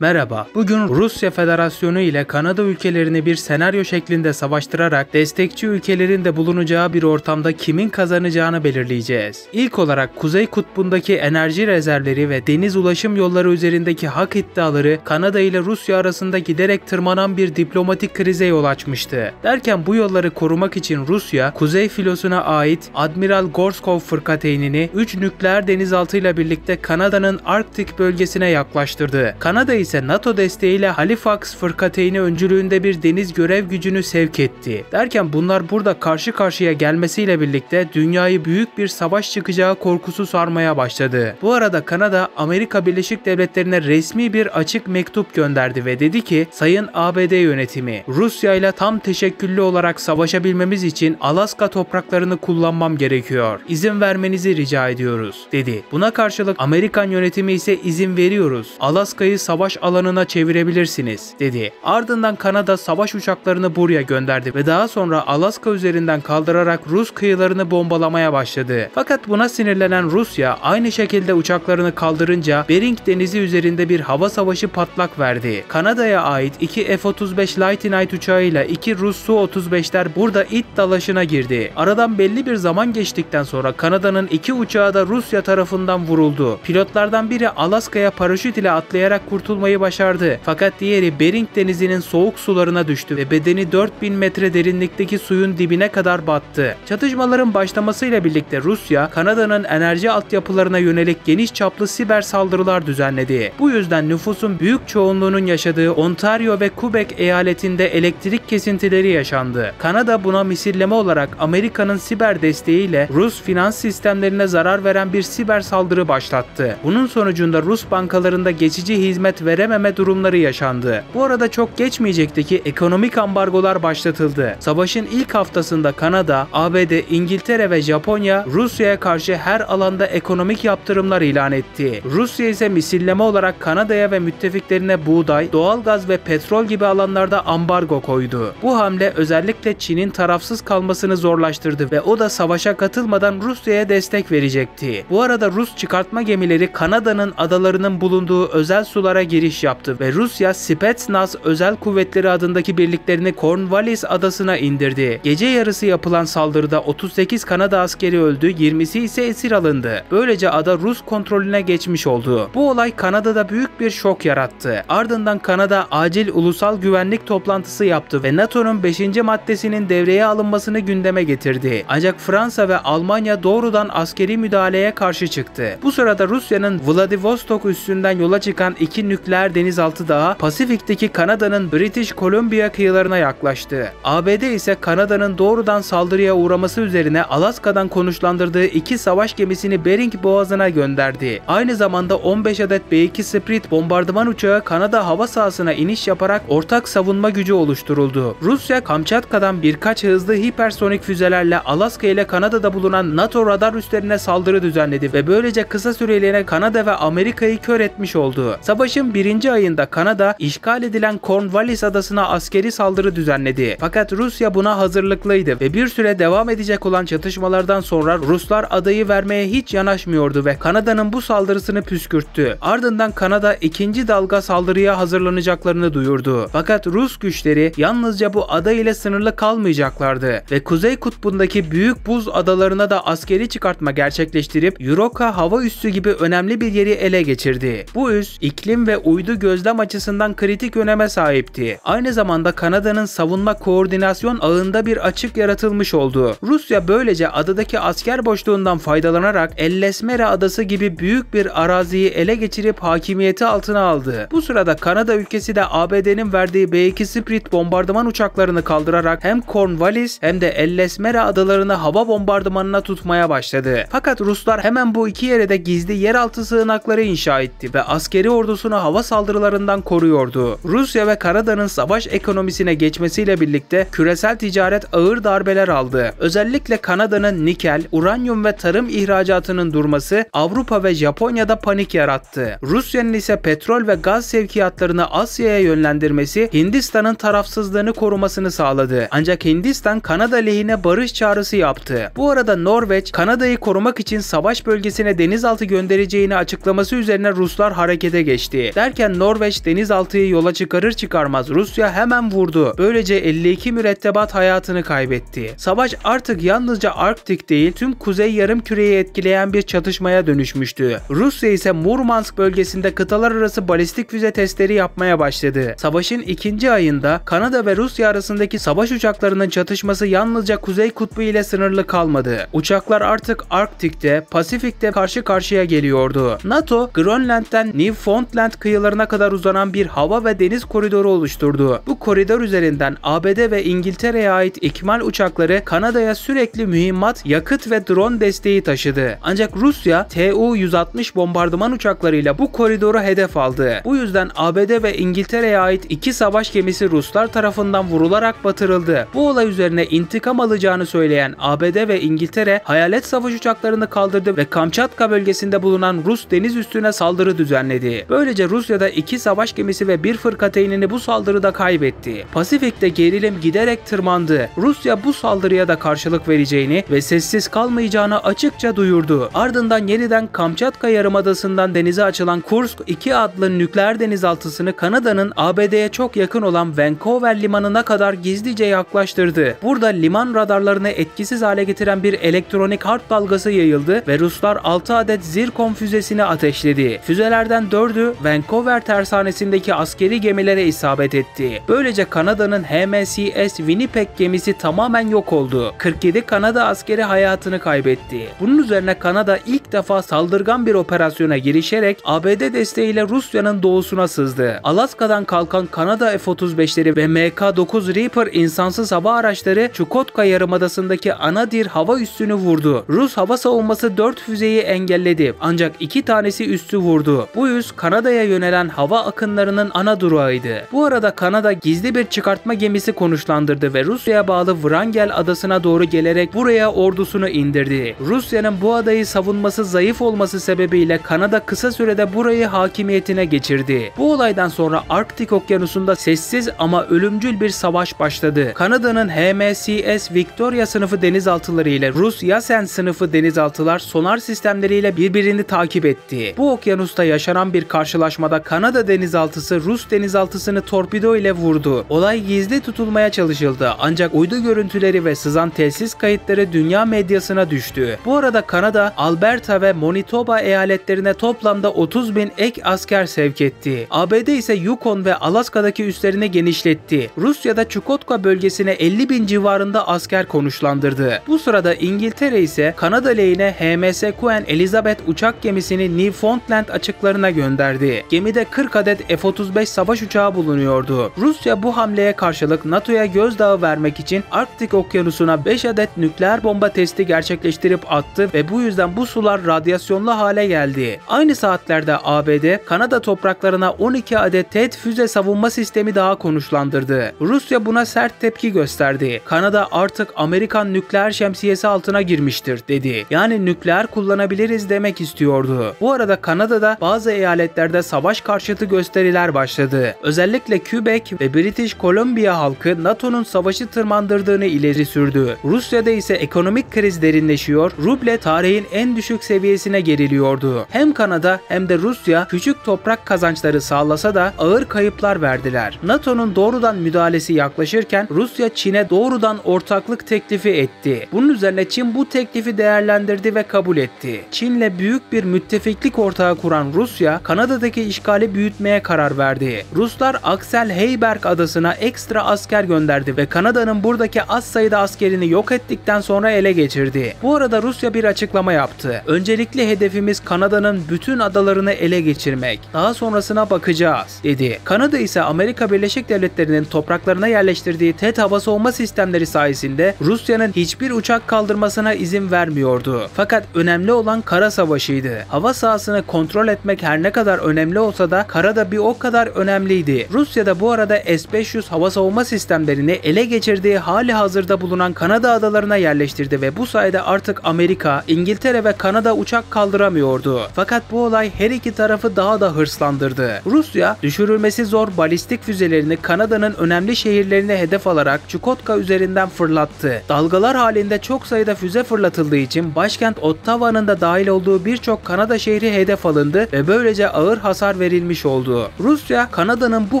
Merhaba, bugün Rusya Federasyonu ile Kanada ülkelerini bir senaryo şeklinde savaştırarak destekçi ülkelerin de bulunacağı bir ortamda kimin kazanacağını belirleyeceğiz. İlk olarak Kuzey Kutbu'ndaki enerji rezervleri ve deniz ulaşım yolları üzerindeki hak iddiaları Kanada ile Rusya arasında giderek tırmanan bir diplomatik krize yol açmıştı. Derken bu yolları korumak için Rusya, Kuzey Filosu'na ait Admiral Gorskov fırkateynini 3 nükleer denizaltıyla birlikte Kanada'nın Arktik bölgesine yaklaştırdı. Kanada ise NATO desteğiyle Halifax fırkateyni öncülüğünde bir deniz görev gücünü sevk etti. Derken bunlar burada karşı karşıya gelmesiyle birlikte dünyayı büyük bir savaş çıkacağı korkusu sarmaya başladı. Bu arada Kanada, Amerika Birleşik Devletleri'ne resmi bir açık mektup gönderdi ve dedi ki, Sayın ABD yönetimi, Rusya ile tam teşekküllü olarak savaşabilmemiz için Alaska topraklarını kullanmam gerekiyor. İzin vermenizi rica ediyoruz, dedi. Buna karşılık Amerikan yönetimi ise izin veriyoruz. Alaska'yı savaş alanına çevirebilirsiniz, dedi. Ardından Kanada savaş uçaklarını buraya gönderdi ve daha sonra Alaska üzerinden kaldırarak Rus kıyılarını bombalamaya başladı. Fakat buna sinirlenen Rusya aynı şekilde uçaklarını kaldırınca Bering Denizi üzerinde bir hava savaşı patlak verdi. Kanada'ya ait 2 F-35 Lightning uçağıyla 2 Rus Su-35'ler burada it dalaşına girdi. Aradan belli bir zaman geçtikten sonra Kanada'nın 2 uçağı da Rusya tarafından vuruldu. Pilotlardan biri Alaska'ya paraşüt ile atlayarak kurtulmayı başardı. Fakat diğeri Bering Denizi'nin soğuk sularına düştü ve bedeni 4000 metre derinlikteki suyun dibine kadar battı. Çatışmaların başlamasıyla birlikte Rusya, Kanada'nın enerji altyapılarına yönelik geniş çaplı siber saldırılar düzenledi. Bu yüzden nüfusun büyük çoğunluğunun yaşadığı Ontario ve Quebec eyaletinde elektrik kesintileri yaşandı. Kanada buna misilleme olarak Amerika'nın siber desteğiyle Rus finans sistemlerine zarar veren bir siber saldırı başlattı. Bunun sonucunda Rus bankalarında geçici hizmet verememe durumları yaşandı. Bu arada çok geçmeyecekti ki ekonomik ambargolar başlatıldı. Savaşın ilk haftasında Kanada, ABD, İngiltere ve Japonya Rusya'ya karşı her alanda ekonomik yaptırımlar ilan etti. Rusya ise misilleme olarak Kanada'ya ve müttefiklerine buğday, doğalgaz ve petrol gibi alanlarda ambargo koydu. Bu hamle özellikle Çin'in tarafsız kalmasını zorlaştırdı ve o da savaşa katılmadan Rusya'ya destek verecekti. Bu arada Rus çıkartma gemileri Kanada'nın adalarının bulunduğu özel sulara giriş yaptı ve Rusya Spetsnaz Özel Kuvvetleri adındaki birliklerini Cornwallis adasına indirdi. Gece yarısı yapılan saldırıda 38 Kanada askeri öldü, 20'si ise esir alındı. Böylece ada Rus kontrolüne geçmiş oldu. Bu olay Kanada'da büyük bir şok yarattı. Ardından Kanada acil ulusal güvenlik toplantısı yaptı ve NATO'nun 5. maddesinin devreye alınmasını gündeme getirdi. Ancak Fransa ve Almanya doğrudan askeri müdahaleye karşı çıktı. Bu sırada Rusya'nın Vladivostok üssünden yola çıkan 2 nükleer denizaltı daha Pasifik'teki Kanada'nın British Columbia kıyılarına yaklaştı. ABD ise Kanada'nın doğrudan saldırıya uğraması üzerine Alaska'dan konuşlandırdığı 2 savaş gemisini Bering Boğazı'na gönderdi. Aynı zamanda 15 adet B-2 Spirit bombardıman uçağı Kanada hava sahasına iniş yaparak ortak savunma gücü oluşturuldu. Rusya, Kamçatka'dan birkaç hızlı hipersonik füzelerle Alaska ile Kanada'da bulunan NATO radar üslerine saldırı düzenledi ve böylece kısa süreliğine Kanada ve Amerika'yı kör etmiş oldu. Savaşın 1. ayında Kanada, işgal edilen Cornwallis adasına askeri saldırı düzenledi. Fakat Rusya buna hazırlıklıydı ve bir süre devam edecek olan çatışmalardan sonra Ruslar adayı vermeye hiç yanaşmıyordu ve Kanada'nın bu saldırısını püskürttü. Ardından Kanada 2. dalga saldırıya hazırlanacaklarını duyurdu. Fakat Rus güçleri yalnızca bu ada ile sınırlı kalmayacaklardı ve Kuzey Kutbu'ndaki büyük buz adalarına da askeri çıkartma gerçekleştirip Yuroka hava üssü gibi önemli bir yeri ele geçirdi. Bu üs iklim ve uydu gözlem açısından kritik öneme sahipti. Aynı zamanda Kanada'nın savunma koordinasyon ağında bir açık yaratılmış oldu. Rusya böylece adadaki asker boşluğundan faydalanarak Ellesmere adası gibi büyük bir araziyi ele geçirip hakimiyeti altına aldı. Bu sırada Kanada ülkesi de ABD'nin verdiği B-2 Spirit bombardıman uçaklarını kaldırarak hem Cornwallis hem de Ellesmere adalarını hava bombardımanına tutmaya başladı. Fakat Ruslar hemen bu iki yere de gizli yeraltı sığınakları inşa etti ve askeri ordusunu hava saldırılarından koruyordu. Rusya ve Kanada'nın savaş ekonomisine geçmesiyle birlikte küresel ticaret ağır darbeler aldı. Özellikle Kanada'nın nikel, uranyum ve tarım ihracatının durması Avrupa ve Japonya'da panik yarattı. Rusya'nın ise petrol ve gaz sevkiyatlarını Asya'ya yönlendirmesi Hindistan'ın tarafsızlığını korumasını sağladı. Ancak Hindistan Kanada lehine barış çağrısı yaptı. Bu arada Norveç, Kanada'yı korumak için savaş bölgesine denizaltı göndereceğini açıklaması üzerine Ruslar harekete geçti. Derken Norveç denizaltıyı yola çıkarır çıkarmaz Rusya hemen vurdu. Böylece 52 mürettebat hayatını kaybetti. Savaş artık yalnızca Arktik değil, tüm kuzey yarımküreyi etkileyen bir çatışmaya dönüşmüştü. Rusya ise Murmansk bölgesinde kıtalar arası balistik füze testleri yapmaya başladı. Savaşın ikinci ayında Kanada ve Rusya arasındaki savaş uçaklarının çatışması yalnızca Kuzey Kutbu ile sınırlı kalmadı. Uçaklar artık Arktik'te, Pasifik'te karşı karşıya geliyordu. NATO, Grönland'den Newfoundland kıyılarına kadar uzanan bir hava ve deniz koridoru oluşturdu. Bu koridor üzerinden ABD ve İngiltere'ye ait ikmal uçakları Kanada'ya sürekli mühimmat, yakıt ve drone desteği taşıdı. Ancak Rusya, Tu-160 bombardıman uçaklarıyla bu koridoru hedef aldı. Bu yüzden ABD ve İngiltere'ye ait 2 savaş gemisi Ruslar tarafından vurularak batırıldı. Bu olay üzerine intikam alacağını söyleyen ABD ve İngiltere, hayalet savaş uçaklarını kaldırdı ve Kamçatka bölgesinde bulunan Rus deniz üssüne saldırı düzenledi. Böylece Rusya'da 2 savaş gemisi ve 1 fırkateynini bu saldırıda kaybetti. Pasifik'te gerilim giderek tırmandı. Rusya bu saldırıya da karşılık vereceğini ve sessiz kalmayacağını açıkça duyurdu. Ardından yeniden Kamçatka Yarımadası'ndan denize açılan Kursk 2 adlı nükleer denizaltısını Kanada'nın ABD'ye çok yakın olan Vancouver limanına kadar gizlice yaklaştırdı. Burada liman radarlarını etkisiz hale getiren bir elektronik harp dalgası yayıldı ve Ruslar 6 adet Zirkon füzesini ateşledi. Füzelerden 4'ü Vancouver tersanesindeki askeri gemilere isabet etti. Böylece Kanada'nın HMCS Winnipeg gemisi tamamen yok oldu. 47 Kanada askeri hayatını kaybetti. Bunun üzerine Kanada ilk defa saldırgan bir operasyona girişerek ABD desteğiyle Rusya'nın doğusuna sızdı. Alaska'dan kalkan Kanada F-35'leri ve MK-9 Reaper insansız hava araçları Chukotka Yarımadası'ndaki Anadyr hava üssünü vurdu. Rus hava savunması 4 füzeyi engelledi ancak 2 tanesi üssü vurdu. Bu üs Kanada'ya yönelen hava akınlarının ana durağıydı. Bu arada Kanada gizli bir çıkartma gemisi konuşlandırdı ve Rusya'ya bağlı Wrangel adasına doğru gelerek buraya ordusunu indirdi. Rusya'nın bu adayı savunması zayıf olması sebebiyle Kanada kısa sürede burayı hakimiyetine geçirdi. Bu olaydan sonra Arktik Okyanusu'nda sessiz ama ölümcül bir savaş başladı. Kanada'nın HMCS Victoria sınıfı denizaltıları ile Rus Yasen sınıfı denizaltılar sonar sistemleriyle birbirini takip etti. Bu okyanusta yaşanan bir karşılaşmada Kanada denizaltısı Rus denizaltısını torpido ile vurdu. Olay gizli tutulmaya çalışıldı ancak uydu görüntüleri ve sızan telsiz kayıtları dünya medyasına düştü. Bu arada Kanada, Alberta ve Manitoba eyaletlerine toplamda 30.000 ek asker sevk etti. ABD ise Yukon ve Alaska'daki üslerini genişletti. Rusya'da Chukotka bölgesine 50.000 civarında asker konuşlandırdı. Bu sırada İngiltere ise Kanada lehine HMS Queen Elizabeth uçak gemisini Newfoundland açıklarına gönderdi. Gemide 40 adet F-35 savaş uçağı bulunuyordu. Rusya bu hamleye karşılık NATO'ya gözdağı vermek için Arktik Okyanusu'na 5 adet nükleer bomba testi gerçekleştirip attı ve bu yüzden bu sular radyasyonlu hale geldi. Aynı saatlerde ABD, Kanada topraklarına 12 adet TED füze savunma sistemi daha konuşlandırdı. Rusya buna sert tepki gösterdi. Kanada artık Amerikan nükleer şemsiyesi altına girmiştir dedi. Yani nükleer kullanabiliriz demek istiyordu. Bu arada Kanada'da bazı eyaletlerde savaş karşıtı gösteriler başladı. Özellikle Quebec ve British Columbia halkı NATO'nun savaşı tırmandırdığını ileri sürdü. Rusya'da ise ekonomik kriz derinleşiyor, ruble tarihin en düşük seviyesine geriliyordu. Hem Kanada hem de Rusya küçük toprak kazançları sağlasa da ağır kayıplar verdiler. NATO'nun doğrudan müdahalesi yaklaşırken Rusya Çin'e doğrudan ortaklık teklifi etti. Bunun üzerine Çin bu teklifi değerlendirdi ve kabul etti. Çin'le büyük bir müttefiklik ortağı kuran Rusya, Kanada'daki işgali büyütmeye karar verdi. Ruslar Axel Heiberg adasına ekstra asker gönderdi ve Kanada'nın buradaki az sayıda askerini yok ettikten sonra ele geçirdi. Bu arada Rusya bir açıklama yaptı. Öncelikli hedefimiz Kanada'nın bütün adalarını ele geçirmek. Daha sonrasına bakacağız, dedi. Kanada ise Amerika Birleşik Devletleri'nin topraklarına yerleştirdiği TED hava savunma sistemleri sayesinde Rusya'nın hiçbir uçak kaldırmasına izin vermiyordu. Fakat önemli olan kara savaşıydı. Hava sahasını kontrol etmek her ne kadar önemli olsa da karada bir o kadar önemliydi. Rusya da bu arada S-500 hava savunma sistemlerini ele geçirdiği hali hazırda bulunan Kanada adalarına yerleştirdi ve bu sayede artık Amerika, İngiltere ve Kanada uçak kaldıramıyordu. Fakat bu olay her iki tarafı daha da hırslandırdı. Rusya, düşürülmesi zor balistik füzelerini Kanada'nın önemli şehirlerine hedef alarak Chukotka üzerinden fırlattı. Dalgalar halinde çok sayıda füze fırlatıldığı için başkent Ottawa'nın da dahil olduğu birçok Kanada şehri hedef alındı ve böylece ağır hasar verilmiş oldu. Rusya, Kanada'nın bu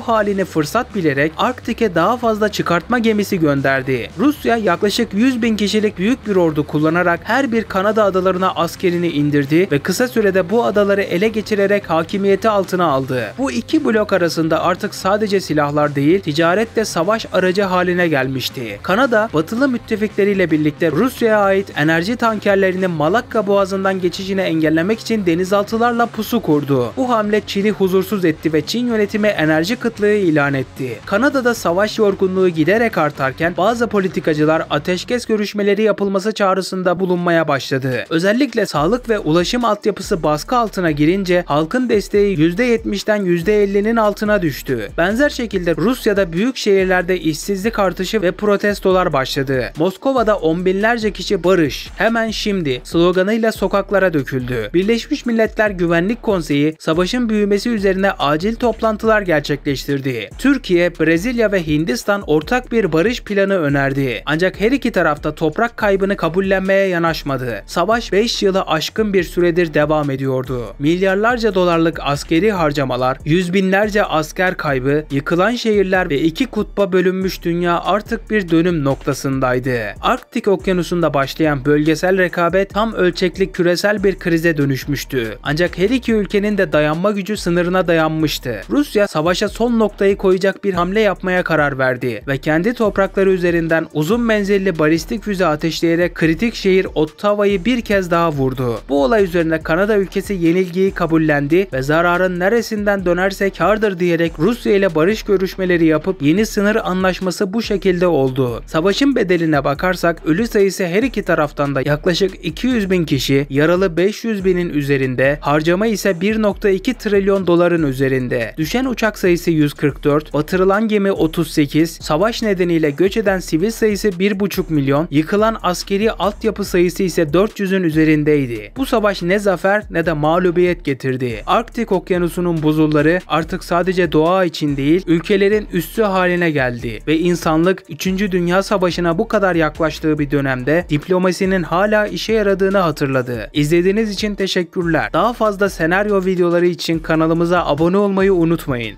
halini fırsat bilerek Arktik'e daha fazla çıkartma gemisi gönderdi. Rusya yaklaşık 100.000 kişilik büyük bir ordu kullanarak her bir Kanada adalarına askerini indirdi ve kısa sürede bu adaları ele geçirerek hakimiyeti altına aldı. Bu iki blok arasında artık sadece silahlar değil, ticaret de savaş aracı haline gelmişti. Kanada, batılı müttefikleriyle birlikte Rusya'ya ait enerji tankerlerinin Malakka Boğazı'ndan geçişini engellemek için denizaltılarla pusu kurdu. Bu hamle Çin'i huzursuz etti ve Çin yönetimi enerji kıtlığı ilan etti. Kanada'da savaş yorgunluğu giderek artarken bazı politikacılar ateşkes görüşmeleri yapılması çağrısında bulunmaya başladı. Özellikle sağlık ve ulaşım altyapısı baskı altına girince halkın desteği %70'den %50'nin altına düştü. Benzer şekilde Rusya'da büyük şehirlerde işsizlik artışı ve protestolar başladı. Moskova'da on binlerce kişi "Barış, hemen şimdi" sloganıyla sokaklara döküldü. Birleşmiş Milletler Güvenlik Konseyi savaşın büyümesi üzerine acil toplantılar gerçekleştirdi. Türkiye, Brezilya ve Hindistan ortak bir barış planı önerdi. Ancak her iki tarafta toprak kaybını kabullenmeye yanaşmadı. Savaş 5 yılı aşkın bir süredir devam ediyordu. Milyarlarca dolarlık askeri harcamalar, yüz binlerce asker kaybı, yıkılan şehirler ve iki kutba bölünmüş dünya artık bir dönüm noktasındaydı. Arktik Okyanusu'nda başlayan bölgesel rekabet tam ölçekli küresel bir krize dönüşmüştü. Ancak her iki ülkenin de dayanma gücü sınırına dayanmıştı. Rusya savaşa son noktayı koyacak bir hamle yapmaya karar verdi ve kendi toprakları üzerinden uzun menzilli balistik füze ateşleyerek kritik şehir Ottawa'yı bir kez daha vurdu. Bu olay üzerine Kanada ülkesi yenilgiyi kabullendi ve zararın neresinden dönerse kârdır diyerek Rusya ile barış görüşmeleri yapıp yeni sınır anlaşması bu şekilde oldu. Savaşın bedeline bakarsak ölü sayısı her iki taraftan da yaklaşık 200.000 kişi, yaralı 500.000'in üzerinde, harcama ise 1.2 trilyon doların üzerinde. Düşen uçak sayısı 144, batırılan gemi 38, savaş nedeniyle göç eden sivil sayısı 1,5 milyon, yıkılan askeri altyapı sayısı ise 400'ün üzerindeydi. Bu savaş ne zafer ne de mağlubiyet getirdi. Arktik Okyanusu'nun buzulları artık sadece doğa için değil, ülkelerin üssü haline geldi ve insanlık 3. Dünya Savaşı'na bu kadar yaklaştığı bir dönemde diplomasinin hala işe yaradığını hatırladı. İzlediğiniz için teşekkürler. Daha fazla senaryo videoları için kanalımıza abone olmayı unutmayın.